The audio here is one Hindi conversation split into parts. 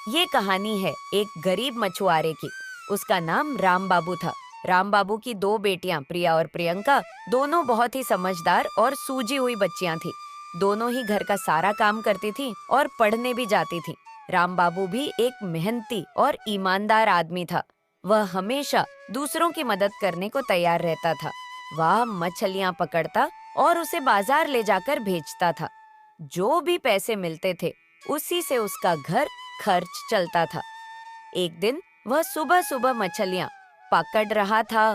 ये कहानी है एक गरीब मछुआरे की। उसका नाम राम बाबू था। राम बाबू की दो बेटियां प्रिया और प्रियंका दोनों बहुत ही समझदार और सूझी हुई बच्चियां थी। दोनों ही घर का सारा काम करती थी और पढ़ने भी जाती थी। राम बाबू भी एक मेहनती और ईमानदार आदमी था। वह हमेशा दूसरों की मदद करने को तैयार रहता था। वह मछलियां पकड़ता और उसे बाजार ले जाकर बेचता था। जो भी पैसे मिलते थे उसी से उसका घर खर्च चलता था। एक दिन वह सुबह सुबह मछलियां पकड़ रहा था।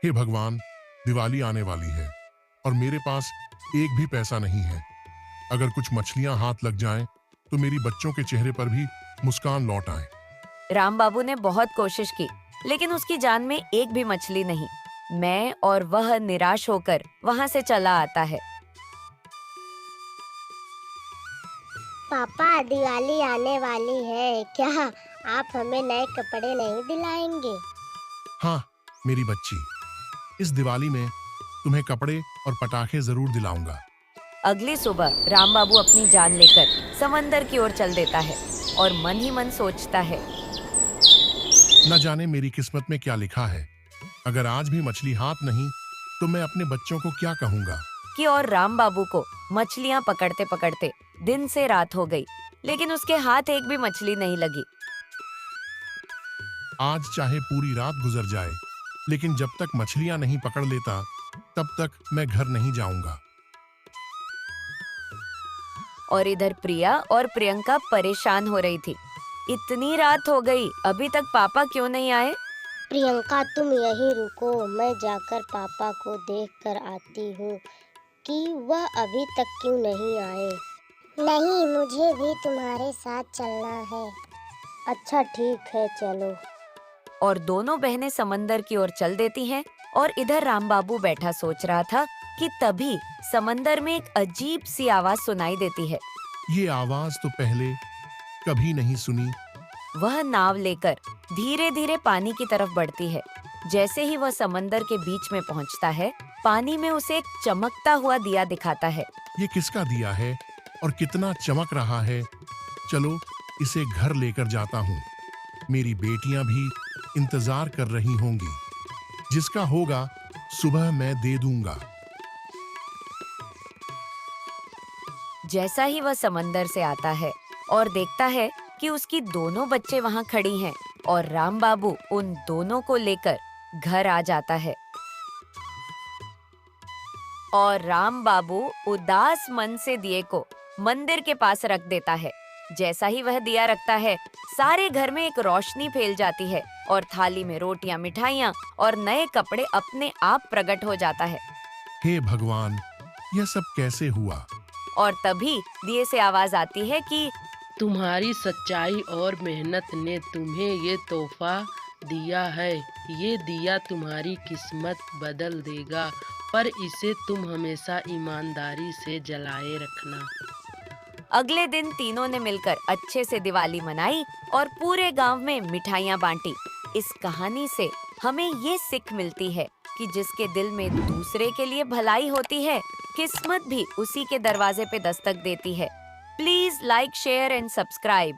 हे भगवान, दिवाली आने वाली है और मेरे पास एक भी पैसा नहीं है। अगर कुछ मछलियां हाथ लग जाएं, तो मेरी बच्चों के चेहरे पर भी मुस्कान लौट आए। राम बाबू ने बहुत कोशिश की, लेकिन उसकी जान में एक भी मछली नहीं। मैं और वह निराश होकर वहां से चला आता है। पापा, दिवाली आने वाली है, क्या आप हमें नए कपड़े नहीं दिलाएंगे? हाँ मेरी बच्ची, इस दिवाली में तुम्हें कपड़े और पटाखे जरूर दिलाऊंगा। अगली सुबह राम बाबू अपनी जान लेकर समंदर की ओर चल देता है और मन ही मन सोचता है। न जाने मेरी किस्मत में क्या लिखा है। अगर आज भी मछली हाथ नहीं, तो मैं अपने बच्चों को क्या कहूँगा। कि और राम बाबू को मछलियां पकड़ते पकड़ते दिन से रात हो गई, लेकिन उसके हाथ एक भी मछली नहीं लगी। आज चाहे पूरी रात गुजर जाए, लेकिन जब तक मछलियां नहीं पकड़ लेता, तब तक मैं घर नहीं जाऊंगा। और इधर प्रिया और प्रियंका परेशान हो रही थी। इतनी रात हो गई, अभी तक पापा क्यों नहीं आए? प्रियंका, तुम यहीं रुको, मैं जाकर पापा को देख कर आती हूँ कि वह अभी तक क्यों नहीं आए। नहीं, मुझे भी तुम्हारे साथ चलना है। अच्छा ठीक है, चलो। और दोनों बहनें समंदर की ओर चल देती हैं। और इधर राम बाबू बैठा सोच रहा था कि तभी समंदर में एक अजीब सी आवाज सुनाई देती है। ये आवाज तो पहले कभी नहीं सुनी। वह नाव लेकर धीरे धीरे पानी की तरफ बढ़ती है। जैसे ही वह समंदर के बीच में पहुंचता है, पानी में उसे एक चमकता हुआ दिया दिखाता है। ये किसका दिया है और कितना चमक रहा है। चलो इसे घर लेकर जाता हूँ। मेरी बेटियां भी इंतजार कर रही होंगी। जिसका होगा सुबह मैं दे दूंगा। जैसा ही वह समंदर से आता है और देखता है कि उसकी दोनों बच्चे वहां खड़ी हैं और राम बाबू उन दोनों को लेकर घर आ जाता है। और राम बाबू उदास मन से दिए को मंदिर के पास रख देता है। जैसा ही वह दिया रखता है, सारे घर में एक रोशनी फैल जाती है और थाली में रोटियां, मिठाइयां और नए कपड़े अपने आप प्रकट हो जाता है। हे भगवान, यह सब कैसे हुआ। और तभी दिए से आवाज आती है कि तुम्हारी सच्चाई और मेहनत ने तुम्हें ये तोहफा दिया है। ये दिया तुम्हारी किस्मत बदल देगा, पर इसे तुम हमेशा ईमानदारी से जलाए रखना। अगले दिन तीनों ने मिलकर अच्छे से दिवाली मनाई और पूरे गांव में मिठाइयां बांटी। इस कहानी से हमें ये सीख मिलती है कि जिसके दिल में दूसरे के लिए भलाई होती है, किस्मत भी उसी के दरवाजे पे दस्तक देती है। Please like, share and subscribe.